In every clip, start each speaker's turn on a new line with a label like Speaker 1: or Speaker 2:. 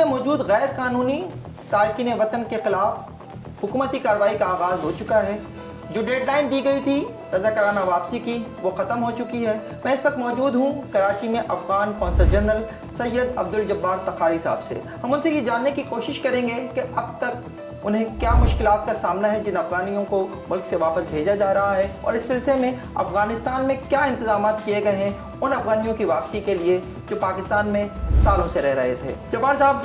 Speaker 1: میں موجود غیر قانونی تارکین وطن کے خلاف حکومتی کارروائی کا آغاز ہو چکا ہے۔ جو ڈیڈ لائن دی گئی تھی رضاکارانہ واپسی کی وہ ختم ہو چکی ہے۔ میں اس وقت موجود ہوں کراچی میں افغان قونصل جنرل سید عبدالجبار تخاری صاحب سے۔ ہم ان سے یہ جاننے کی کوشش کریں گے کہ اب تک انہیں کیا مشکلات کا سامنا ہے جن افغانیوں کو ملک سے واپس بھیجا جا رہا ہے، اور اس سلسلے میں افغانستان میں کیا انتظامات کیے گئے ہیں ان افغانیوں کی واپسی کے لیے جو پاکستان میں سالوں سے رہ رہے تھے۔ جبار صاحب،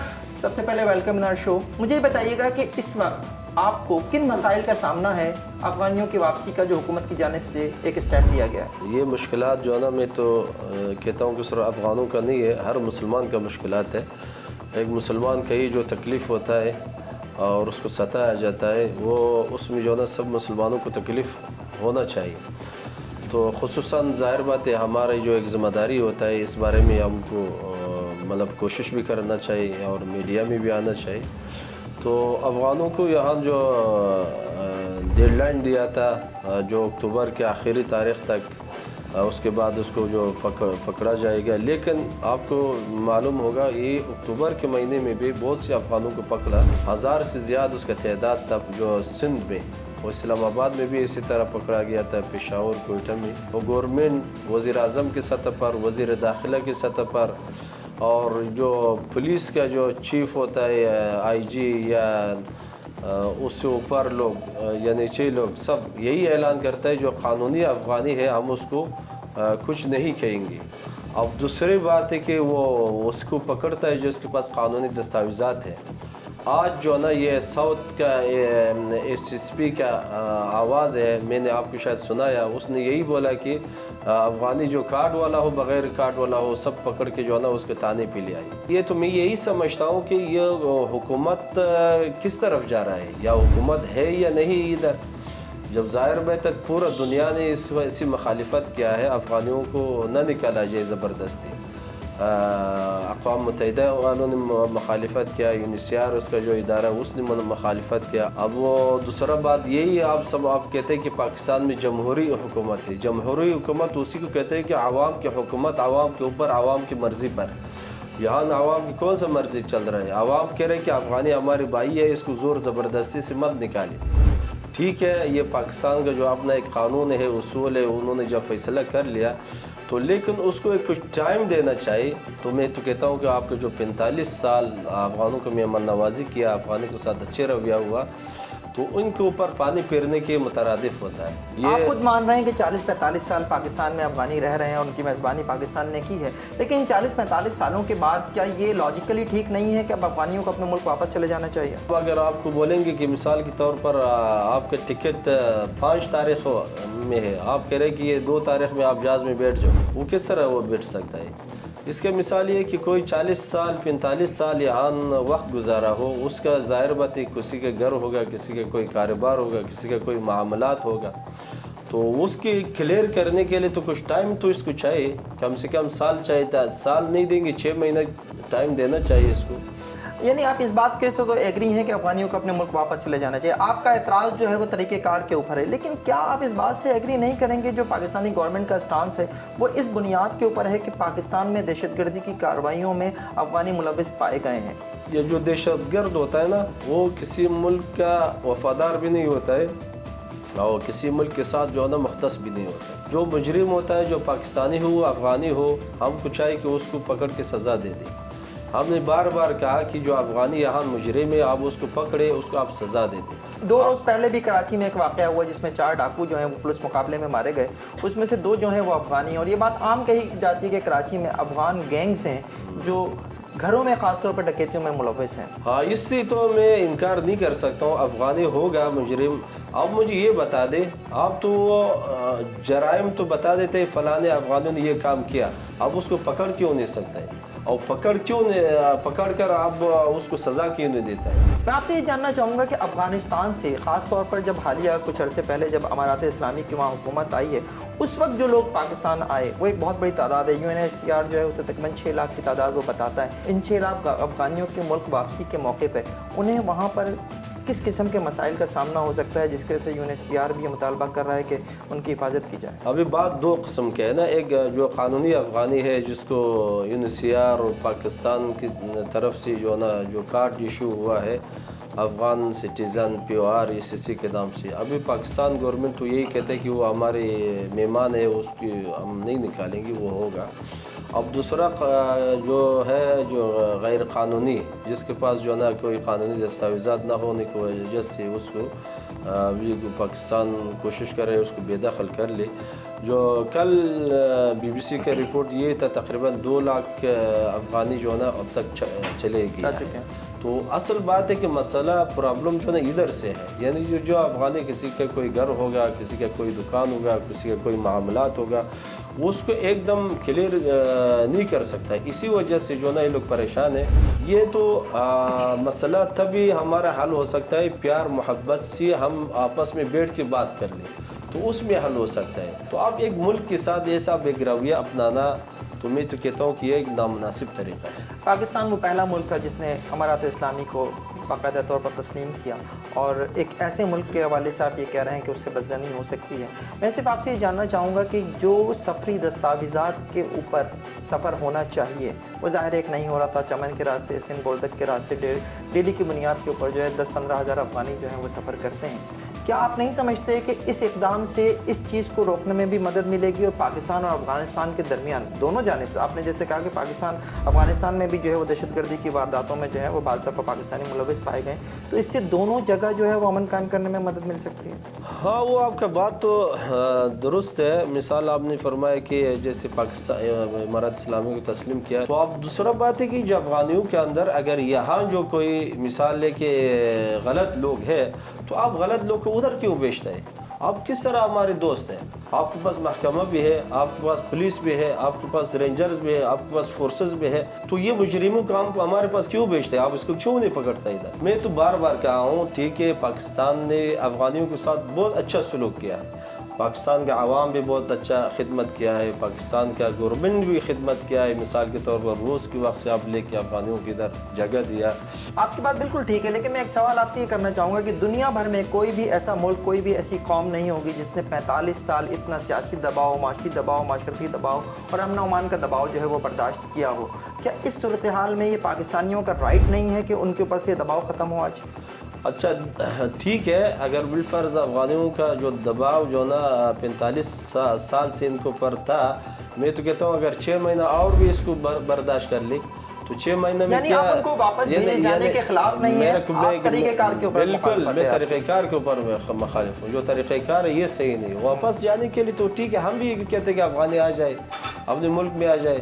Speaker 1: سب سے پہلے ویلکم ان آور شو۔ مجھے یہ بتائیے گا کہ اس وقت آپ کو کن مسائل کا سامنا ہے افغانیوں کی واپسی کا جو حکومت کی جانب سے ایک اسٹیپ لیا گیا ہے؟
Speaker 2: یہ مشکلات جو ہے نا، میں تو کہتا ہوں کہ صرف افغانوں کا نہیں ہے، ہر مسلمان کا مشکلات ہے۔ ایک مسلمان کا ہی جو تکلیف ہوتا ہے اور اس کو ستایا جاتا ہے، وہ اس میں جو ہے نا سب مسلمانوں کو تکلیف ہونا چاہیے۔ تو خصوصاً ظاہر بات ہے ہمارا جو ایک ذمہ داری ہوتا ہے، اس بارے میں ہم کو مطلب کوشش بھی کرنا چاہیے اور میڈیا میں بھی آنا چاہیے۔ تو افغانوں کو یہاں جو ڈیڈ لائن دیا تھا جو اکتوبر کے آخری تاریخ تک، اس کے بعد اس کو جو پکڑا جائے گا، لیکن آپ کو معلوم ہوگا یہ اکتوبر کے مہینے میں بھی بہت سے افغانوں کو پکڑا، 1000 سے زیادہ اس کا تعداد تھا جو سندھ میں اور اسلام آباد میں بھی اسی طرح پکڑا گیا تھا، پشاور، کوئٹہ میں۔ اور گورنمنٹ وزیر اعظم کی سطح پر، وزیر داخلہ کی سطح پر، اور جو پولیس کا جو چیف ہوتا ہے آئی جی یا اس سے اوپر لوگ یا نیچے لوگ، سب یہی اعلان کرتا ہے جو قانونی افغانی ہے ہم اس کو کچھ نہیں کہیں گے۔ اب دوسری بات ہے کہ وہ اس کو پکڑتا ہے جو اس کے پاس قانونی دستاویزات ہیں۔ آج جو ہے نا یہ ساؤتھ کا ایس ایس پی کا آواز ہے، میں نے آپ کو شاید سنایا، اس نے یہی بولا کہ افغانی جو کارڈ والا ہو بغیر کارڈ والا ہو سب پکڑ کے جو ہے نا اس کے تانے پہ لے آئی۔ یہ تو میں یہی سمجھتا ہوں کہ یہ حکومت کس طرف جا رہا ہے، یا حکومت ہے یا نہیں ادھر، جب ظاہر بات تک پورا دنیا نے اسی مخالفت کیا ہے افغانیوں کو نہ نکالا جائے زبردستی۔ اقوام متحدہ والوں نے مخالفت کیا، یونیسیار اس کا جو ادارہ اس نے مخالفت کیا۔ اب وہ دوسرا بات یہی ہے، آپ کہتے ہیں کہ پاکستان میں جمہوری حکومت ہے۔ جمہوری حکومت اسی کو کہتے ہیں کہ عوام کی حکومت، عوام کے اوپر، عوام کی مرضی پر۔ یہاں عوام کی کون سا مرضی چل رہا ہے؟ عوام کہہ رہے کہ افغانی ہمارے بھائی ہے، اس کو زور زبردستی سے مت نکالے۔ ٹھیک ہے، یہ پاکستان کا جو اپنا ایک قانون ہے، اصول ہے، انہوں نے جب فیصلہ کر لیا تو لیکن اس کو ایک کچھ ٹائم دینا چاہیے۔ تو میں تو کہتا ہوں کہ آپ کے جو 45 سال افغانوں کو مہمان نوازی کیا، افغانوں کے ساتھ اچھے رویہ ہوا، تو ان کے اوپر پانی پھیرنے کے مترادف ہوتا ہے۔
Speaker 1: آپ خود مان رہے ہیں کہ 40-45 سال پاکستان میں افغانی رہ رہے ہیں اور ان کی میزبانی پاکستان نے کی ہے، لیکن 40-45 سالوں کے بعد کیا یہ لاجیکلی ٹھیک نہیں ہے کہ اب افغانیوں کو اپنے ملک واپس چلے جانا چاہیے؟
Speaker 2: اگر آپ کو بولیں گے کہ مثال کے طور پر آپ کا ٹکٹ 5 تاریخ میں ہے، آپ کہہ رہے کہ یہ 2 تاریخ میں آپ جہاز میں بیٹھ جاؤ، وہ کس طرح وہ بیٹھ سکتا ہے؟ اس کے مثال یہ کہ کوئی 40 سال 45 سال یہاں وقت گزارا ہو، اس کا ظاہر بات ہے کسی کے گھر ہوگا، کسی کا کوئی کاروبار ہوگا، کسی کا کوئی معاملات ہوگا، تو اس کی کلیئر کرنے کے لیے تو کچھ ٹائم تو اس کو چاہیے، کم سے کم سال چاہیے۔ سال نہیں دیں گے، 6 مہینہ ٹائم دینا چاہیے اس کو۔
Speaker 1: یعنی آپ اس بات کے سے تو ایگری ہیں کہ افغانیوں کو اپنے ملک واپس چلے جانا چاہیے، آپ کا اعتراض جو ہے وہ طریقہ کار کے اوپر ہے، لیکن کیا آپ اس بات سے ایگری نہیں کریں گے جو پاکستانی گورنمنٹ کا سٹانس ہے وہ اس بنیاد کے اوپر ہے کہ پاکستان میں دہشت گردی کی کارروائیوں میں افغانی ملوث پائے گئے ہیں؟
Speaker 2: یہ جو دہشت گرد ہوتا ہے نا، وہ کسی ملک کا وفادار بھی نہیں ہوتا ہے اور کسی ملک کے ساتھ جو ہے نا مختص بھی نہیں ہوتا ہے۔ جو مجرم ہوتا ہے، جو پاکستانی ہو، افغانی ہو، ہم کو چاہیے کہ اس کو پکڑ کے سزا دے دیں۔ ہم نے بار بار کہا کہ جو افغانی یہاں مجرم ہے آپ اس کو پکڑے، اس کو آپ سزا دے دیں۔
Speaker 1: 2 روز پہلے بھی کراچی میں ایک واقعہ ہوا جس میں 4 ڈاکو جو ہیں وہ پولیس مقابلے میں مارے گئے، اس میں سے 2 جو ہیں وہ افغانی ہیں، اور یہ بات عام کہی جاتی ہے کہ کراچی میں افغان گینگز ہیں جو گھروں میں خاص طور پر ڈکیتیوں میں ملوث ہیں۔
Speaker 2: ہاں، اس سے تو میں انکار نہیں کر سکتا ہوں، افغانی ہوگا مجرم۔ اب مجھے یہ بتا دے، آپ تو وہ جرائم تو بتا دیتے ہیں فلاں افغانوں نے یہ کام کیا، اب اس کو پکڑ کیوں نہیں سکتا ہے، اور پکڑ کر آپ اس کو سزا کیوں نہیں دیتا ہے؟
Speaker 1: میں آپ سے یہ جاننا چاہوں گا کہ افغانستان سے خاص طور پر جب حالیہ کچھ عرصے پہلے جب امارات اسلامی کی وہاں حکومت آئی ہے، اس وقت جو لوگ پاکستان آئے وہ ایک بہت بڑی تعداد ہے، UNHCR جو ہے اسے تقریباً 6 لاکھ کی تعداد وہ بتاتا ہے۔ ان 6 لاکھ افغانیوں کے ملک واپسی کے موقع پہ انہیں وہاں پر کس قسم کے مسائل کا سامنا ہو سکتا ہے جس کی وجہ سے UNHCR بھی یہ مطالبہ کر رہا ہے کہ ان کی حفاظت کی جائے؟
Speaker 2: ابھی بات دو قسم کے ہے نا، ایک جو قانونی افغانی ہے جس کو UNHCR اور پاکستان کی طرف سے جو نا جو کارڈ ایشو ہوا ہے افغان سٹیزن POR ECC کے نام سے، ابھی پاکستان گورنمنٹ تو یہی کہتے ہیں کہ وہ ہمارے مہمان ہے، اس کی ہم نہیں نکالیں گے، وہ ہوگا۔ اب دوسرا جو ہے جو غیر قانونی، جس کے پاس جو نا کوئی قانونی دستاویزات نہ ہونے کی وجہ سے اس کو ابھی پاکستان کوشش کرے اس کو بے دخل کر لے۔ جو کل BBC کا رپورٹ یہ تھا تقریباً 2 لاکھ افغانی جو ہے نا اب تک چلے گئے۔ تو اصل بات ہے کہ مسئلہ پرابلم جو ہے نا ادھر سے ہے، یعنی جو افغانی کسی کا کوئی گھر ہوگا، کسی کا کوئی دکان ہوگا، کسی کا کوئی معاملات ہوگا، وہ اس کو ایک دم کلیئر نہیں کر سکتا، اسی وجہ سے جو نا یہ لوگ پریشان ہیں۔ یہ تو مسئلہ تبھی ہمارا حل ہو سکتا ہے پیار محبت سے ہم آپس میں بیٹھ کے بات کر لیں تو اس میں حل ہو سکتا ہے۔ تو اب ایک ملک کے ساتھ ایسا بے رویہ اپنانا تو میں تو کہتا ہوں کہ یہ ایک نامناسب طریقہ ہے۔
Speaker 1: پاکستان وہ پہلا ملک تھا جس نے امارات اسلامی کو باقاعدہ طور پر تسلیم کیا، اور ایک ایسے ملک کے حوالے سے آپ یہ کہہ رہے ہیں کہ اس سے بدظنی ہو سکتی ہے۔ میں صرف آپ سے یہ جاننا چاہوں گا کہ جو سفری دستاویزات کے اوپر سفر ہونا چاہیے وہ ظاہر ایک نہیں ہو رہا تھا، چمن کے راستے، اسپن بولدک کے راستے ڈیلی کی بنیاد کے اوپر جو ہے 10-15 ہزار افغانی جو ہیں وہ سفر کرتے ہیں۔ کیا آپ نہیں سمجھتے کہ اس اقدام سے اس چیز کو روکنے میں بھی مدد ملے گی، اور پاکستان اور افغانستان کے درمیان دونوں جانب سے، آپ نے جیسے کہا کہ پاکستان افغانستان میں بھی جو ہے وہ دہشت گردی کی وارداتوں میں جو ہے وہ بعض دفعہ پاکستانی ملوث پائے گئے، تو اس سے دونوں جگہ جو ہے وہ امن قائم کرنے میں مدد مل سکتی ہے؟
Speaker 2: ہاں، وہ آپ کا بات تو درست ہے۔ مثال آپ نے فرمایا کہ جیسے پاکستان امارات اسلامی کو تسلیم کیا، تو اب دوسرا بات ہے کہ جو افغانیوں کے اندر اگر یہاں جو کوئی مثال لے کے غلط لوگ ہیں تو آپ غلط لوگ کو ادھر کیوں بیچتے ہیں؟ آپ کس طرح ہمارے دوست ہیں؟ آپ کے پاس محکمہ بھی ہے، آپ کے پاس پولیس بھی ہے، آپ کے پاس رینجرز بھی ہے، آپ کے پاس فورسز بھی ہے، تو یہ مجرموں کا ہم ہمارے پاس کیوں بیچتے ہیں؟ آپ اس کو کیوں نہیں پکڑتا ادھر؟ میں تو بار بار کہا ہوں، ٹھیک ہے پاکستان نے افغانیوں کے ساتھ بہت اچھا سلوک کیا ہے، پاکستان کا عوام بھی بہت اچھا خدمت کیا ہے، پاکستان کا گورنمنٹ بھی خدمت کیا ہے، مثال کے طور پر روس کے وقت سے آپ لے کے افغانیوں کی ادھر جگہ دیا۔
Speaker 1: آپ کی بات بالکل ٹھیک ہے، لیکن میں ایک سوال آپ سے یہ کرنا چاہوں گا کہ دنیا بھر میں کوئی بھی ایسا ملک، کوئی بھی ایسی قوم نہیں ہوگی جس نے 45 سال اتنا سیاسی دباؤ، معاشی دباؤ، معاشرتی دباؤ اور امن و امان کا دباؤ جو ہے وہ برداشت کیا ہو۔ کیا اس صورتحال میں یہ پاکستانیوں کا رائٹ نہیں ہے کہ ان کے اوپر سے یہ دباؤ ختم ہو آج؟
Speaker 2: اچھا ٹھیک ہے، اگر بالفرض افغانیوں کا جو دباؤ جو نا 45 سال سے ان کو پر تھا، میں تو کہتا ہوں اگر 6 مہینہ اور بھی اس کو برداشت کر لی تو 6 مہینے میں
Speaker 1: یعنی آپ ان کو واپس بھیجے جانے کے خلاف نہیں ہیں، آپ طریقہ کار کے اوپر
Speaker 2: بالکل میں طریقہ کار کے اوپر مخالف ہوں، جو طریقہ کار ہے یہ صحیح نہیں۔ واپس جانے کے لیے تو ٹھیک ہے، ہم بھی کہتے ہیں کہ افغانی آ جائے، اپنے ملک میں آ جائے،